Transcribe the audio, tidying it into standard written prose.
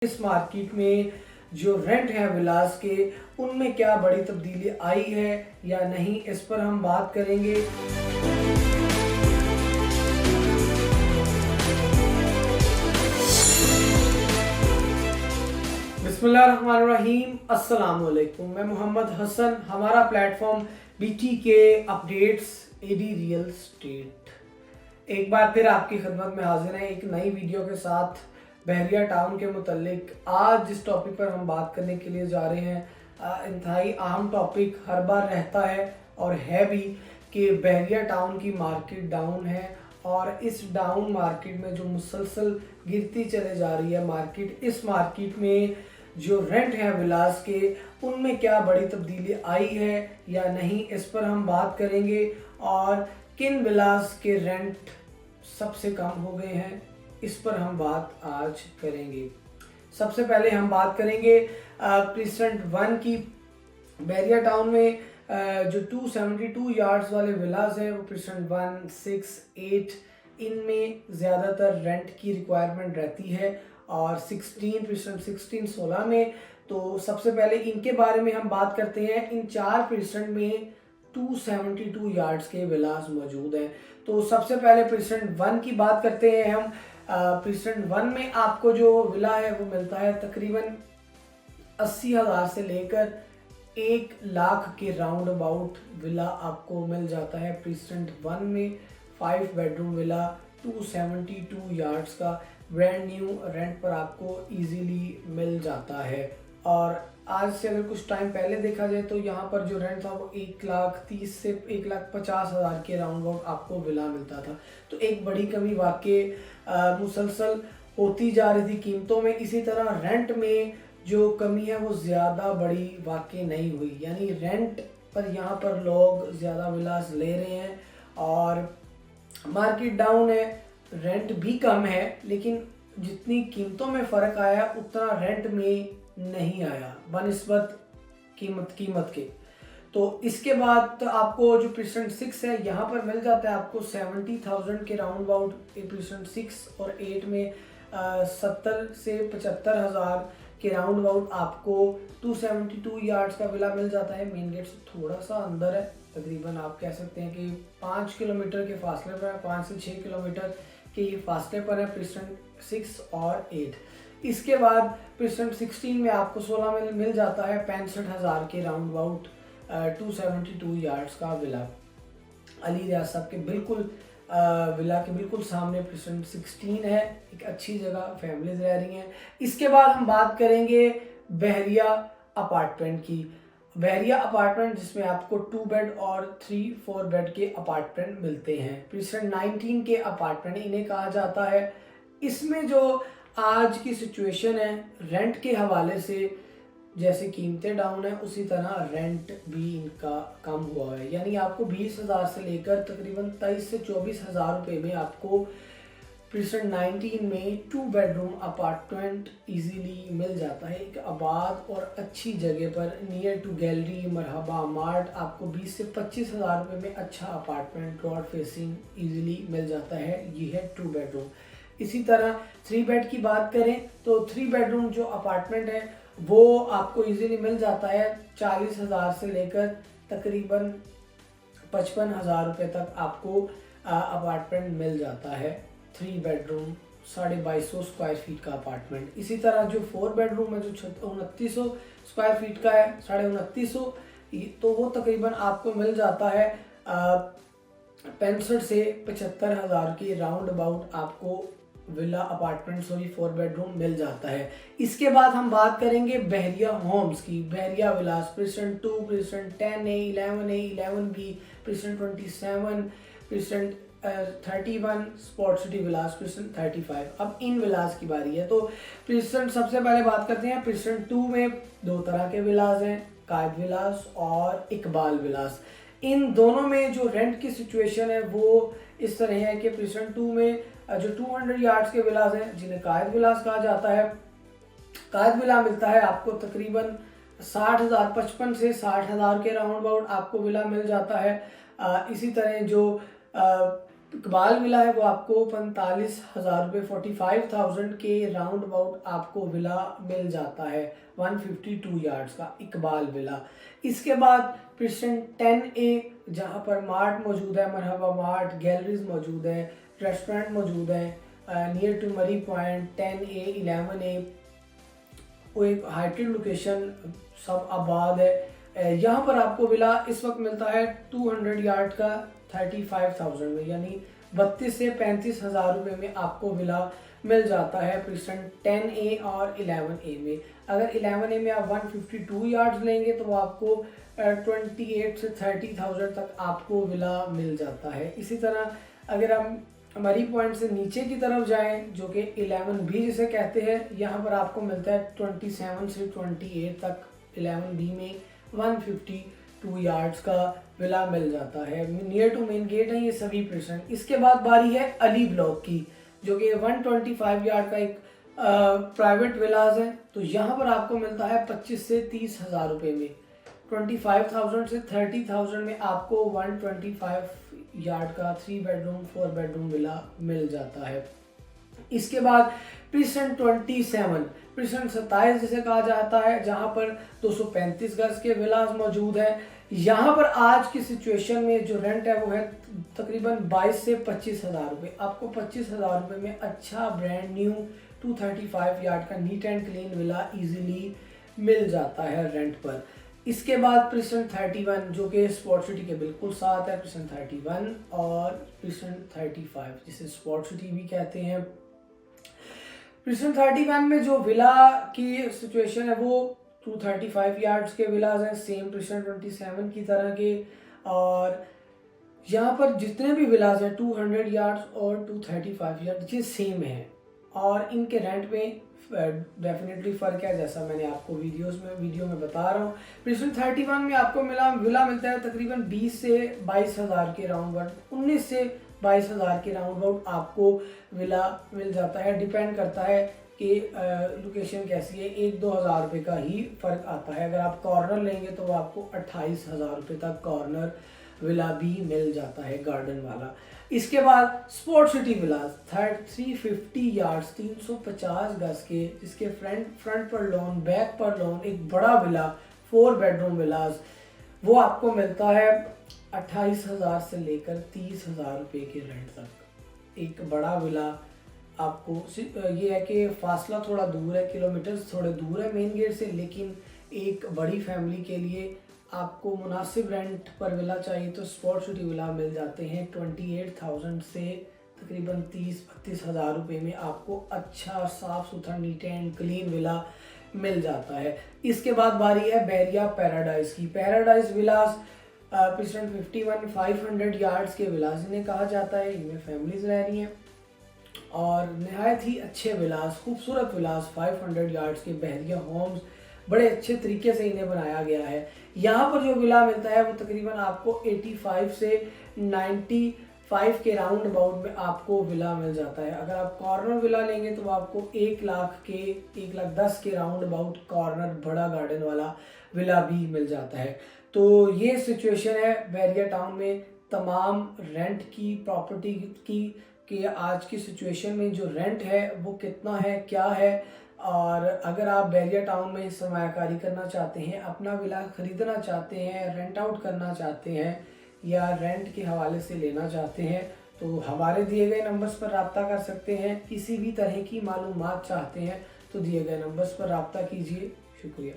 इस मार्केट में जो रेंट है विलास के उनमें क्या बड़ी तब्दीली आई है या नहीं, इस पर हम बात करेंगे। बिस्मिल्लाहिर्रहमानिर्रहीम, अस्सलाम वालेकुम। मैं मोहम्मद हसन। हमारा platform BTK updates AD real estate एक बार फिर आपकी खिदमत में हाजिर है एक नई वीडियो के साथ। बहरिया टाउन के मुतल्लिक आज जिस टॉपिक पर हम बात करने के लिए जा रहे हैं, इंतहाई अहम टॉपिक हर बार रहता है और है भी कि बहरिया टाउन की मार्केट डाउन है और इस डाउन मार्केट में जो मुसलसल गिरती चले जा रही है मार्केट, इस मार्केट में जो रेंट है विलास के उनमें क्या बड़ी तब्दीली आई है या नहीं, इस पर हम बात करेंगे। और किन विलास के रेंट सबसे कम हो गए हैं, इस पर हम बात आज करेंगे। सबसे पहले हम बात करेंगे प्रीसेंट 1 की। बहरिया टाउन में जो 272 यार्ड्स वाले विलास हैं वो प्रीसेंट 1, 6, 8 इनमें ज़्यादातर रेंट की रिक्वायरमेंट रहती है और 16 प्रीसेंट 16, 16 में। तो सबसे पहले इनके बारे में हम बात करते हैं। इन 4 प्रीसेंट में 272 यार्ड्स के विलास मौजूद हैं। तो सबसे पहले प्रीसेंट 1 की बात करते हैं हम। प्रीसेंट 1 में आपको जो विला है वो मिलता है तकरीबन 80,000 से लेकर 1 लाख के राउंड अबाउट विला आपको मिल जाता है। प्रीसेंट 1 में 5 बेडरूम विला 272 यार्ड्स का ब्रांड न्यू रेंट पर आपको इजीली मिल जाता है। और आज से अगर कुछ टाइम पहले देखा जाए तो यहाँ पर जो रेंट था वो 1,30,000 से 1,50,000 के राउंड अबाउट आपको विला मिलता था। तो एक बड़ी कमी वाकई मुसलसल होती जा रही थी कीमतों में। इसी तरह रेंट में जो कमी है वो ज़्यादा बड़ी वाकई नहीं हुई, यानी रेंट पर यहाँ पर लोग ज़्यादा विलास ले रहे हैं और मार्केट डाउन है, रेंट भी कम है, लेकिन जितनी कीमतों में फ़र्क आया उतना रेंट में नहीं आया बनिस्बत कीमत के। तो इसके बाद तो आपको जो प्रीसेंट 6 है यहाँ पर मिल जाता है आपको 70,000 के राउंड अबाउट। प्रीसेंट 6 और 8 में 70 से 75,000 के राउंड अबाउट आपको 272 यार्ड्स का विला मिल जाता है। मेन गेट से थोड़ा सा अंदर है, तकरीबन आप कह सकते हैं कि 5 किलोमीटर के फासले पर है, 5 से 6 किलोमीटर के फासले पर है प्रीसेंट 6 और 8। इसके बाद प्रीसेंट 16 में आपको 16 में मिल जाता है 65,000 के राउंड अबाउट 272 यार्ड्स का विला। अली रियाज साहब के बिल्कुल विला के बिल्कुल सामने प्रीसेंट 16 है, एक अच्छी जगह, फैमिलीज रह रही हैं। इसके बाद हम बात करेंगे बहरिया अपार्टमेंट की। बहरिया अपार्टमेंट जिसमें आपको 2 बेड और 3-4 बेड के अपार्टमेंट मिलते हैं। प्रीसेंट 19 के अपार्टमेंट इन्हें कहा जाता है। इसमें जो आज की सिचुएशन है रेंट के हवाले से, जैसे कीमतें डाउन है उसी तरह रेंट भी इनका कम हुआ है, यानी आपको 20,000 से लेकर तकरीबन 23 से 24,000 रुपये में आपको प्रीसेंट 19 में 2 बेडरूम अपार्टमेंट इजीली मिल जाता है। एक आबाद और अच्छी जगह पर near to gallery, Marhaba mart, आपको 20 से 25,000 रुपये में अच्छा अपार्टमेंट रोड फेसिंग इजीली मिल जाता है। ये है 2 बेडरूम। इसी तरह 3 बेड की बात करें तो 3 बेडरूम जो अपार्टमेंट है वो आपको इजीली मिल जाता है 40,000 से लेकर तकरीबन 55,000 रुपये तक आपको अपार्टमेंट मिल जाता है। 3 बेडरूम 2250 स्क्वायर फीट का अपार्टमेंट। इसी तरह जो 4 बेडरूम है जो 2900 स्क्वायर फीट का है, 2950, तो वो तकरीबन आपको मिल जाता है 65 से 75,000 के राउंड अबाउट आपको विला अपार्टमेंट 4 बेडरूम मिल जाता है। इसके बाद हम बात करेंगे बहरिया होम्स की। Bahria villas precinct 2, precinct 10A, 11A, 11B, precinct 27, precinct 31, sports city villas precinct 35। अब इन विलास की बारी है। तो प्रीसेंट सबसे पहले बात करते हैं। प्रीसेंट 2 में 2 तरह के विलास हैं, कायद विलास और इकबाल विलास। इन दोनों में जो रेंट की सिचुएशन है वो इस तरह है कि प्रीसेंट 2 में जो 200 यार्ड्स के विलास हैं जिन्हें कायद विलास कहा जाता है, कायद विला मिलता है आपको तकरीबन 60,000, 55 से 60,000 के राउंड अबाउट आपको विला मिल जाता है। इसी तरह जो इकबाल विला है वो आपको 45,000 रुपये 45,000 के राउंड अबाउट आपको विला मिल जाता है 152 यार्ड्स का इकबाल विला। इसके बाद प्रिस्टन 10A जहाँ पर मार्ट मौजूद है, मरहबा मार्ट, गैलरीज मौजूद है, रेस्टोरेंट मौजूद है नियर टू मरी पॉइंट। 10A 11A वो एक हाइटेड लोकेशन सब आबाद है। यहाँ पर आपको विला इस वक्त मिलता है 200 यार्ड का 35,000 में, यानी 32 से 35,000 रुपये में आपको विला मिल जाता है प्रिस्टन 10A और 11A में। अगर 11A में आप 152 यार्ड्स लेंगे तो वो आपको 28 से 30,000 तक आपको विला मिल जाता है। इसी तरह अगर हम मरी पॉइंट से नीचे की तरफ जाएं जो कि 11B जिसे कहते हैं, यहाँ पर आपको मिलता है 27 से 28 तक 11B में 152 यार्ड्स का विला मिल जाता है। नियर टू मेन गेट है ये सभी प्रिस्टन। इसके बाद बारी है अली ब्लॉक की जो कि 125 यार्ड का एक प्राइवेट विलाज है। तो यहाँ पर आपको मिलता है 25 से 30,000 रुपये में। 25,000 से 30,000 में आपको 125 यार्ड का 3 बेडरूम 4 बेडरूम विला मिल जाता है। इसके बाद प्रिस्टन 27 जिसे कहा जाता है, जहां पर 235 गज के विलास मौजूद है। यहाँ पर आज की सिचुएशन में जो रेंट है वो है तकरीबन 22 से 25,000 रुपये। आपको 25,000 रुपये में अच्छा ब्रांड न्यू 235 यार्ड का neat and clean villa easily मिल जाता है रेंट पर। इसके बाद प्रिस्टन 31 जो कि स्पॉट सिटी के बिल्कुल साथ है, प्रिस्टन 31 और प्रिस्टन 35 जिसे स्पॉट सिटी भी कहते हैं। प्रिस्टन 31 में जो विला की सिचुएशन है वो 235 यार्ड्स के विलाज हैं, सेम प्रिस्टन 27 की तरह के। और यहाँ पर जितने भी विलाज हैं 200 यार्ड्स और 235 यार्ड ये सेम हैं और इनके रेंट में डेफिनेटली फ़र्क है, जैसा मैंने आपको वीडियो में बता रहा हूँ। प्रिस्टन 31 में आपको विला मिलता है तकरीबन 20 से 22,000 के राउंड अबाउट, 19 से 22,000 के राउंड अबाउट आपको विला मिल जाता है। डिपेंड करता है कि लोकेशन कैसी है, 1-2 हज़ार रुपये का ही फ़र्क आता है। अगर आप कॉर्नर लेंगे तो वो आपको 28,000 रुपये तक कॉर्नर विला भी मिल जाता है गार्डन वाला। इसके बाद स्पोर्ट सिटी विलास 350 यार्ड्स 350 गज के, जिसके फ्रंट पर लॉन, बैक पर लॉन, एक बड़ा विला 4 बेडरूम विलास, वो आपको मिलता है 28,000 से लेकर 30,000 रुपये के रेंट तक। एक बड़ा विला आपको ये है कि फासला थोड़ा दूर है, किलोमीटर थोड़े दूर है मेन गेट से, लेकिन एक बड़ी फैमिली के लिए आपको मुनासिब रेंट पर विला चाहिए तो स्पॉट सिटी विला मिल जाते हैं 28,000 से तकरीबन 30-32,000 रुपये में आपको अच्छा साफ़ सुथरा नीट एंड क्लीन विला मिल जाता है। इसके बाद बारी है बैरिया पैराडाइज की। पैराडाइज विलास प्रिस्टन 51 500 यार्ड्स के विलास इन्हें कहा जाता है। इनमें फैमिलीज रह रही हैं और नहायत ही अच्छे विलास, खूबसूरत विलास 500 यार्ड्स के बहरिया होम्स, बड़े अच्छे तरीके से इन्हें बनाया गया है। यहाँ पर जो विला मिलता है वो तकरीबन आपको 85 से 95 के राउंड अबाउट में आपको विला मिल जाता है। अगर आप कॉर्नर विला लेंगे तो आपको 1,10,000 के राउंड अबाउट कॉर्नर बड़ा गार्डन वाला विला भी मिल जाता है। तो ये सिचुएशन है बैरिया टाउन में तमाम रेंट की, प्रॉपर्टी की, कि आज की सिचुएशन में जो रेंट है वो कितना है, क्या है। और अगर आप बैरिया टाउन में सरमायाकारी करना चाहते हैं, अपना विला ख़रीदना चाहते हैं, रेंट आउट करना चाहते हैं या रेंट के हवाले से लेना चाहते हैं तो हमारे दिए गए नंबर्स पर रब्ता कर सकते हैं। किसी भी तरह की मालूमात चाहते हैं तो दिए गए नंबर्स पर रब्ता कीजिए। शुक्रिया।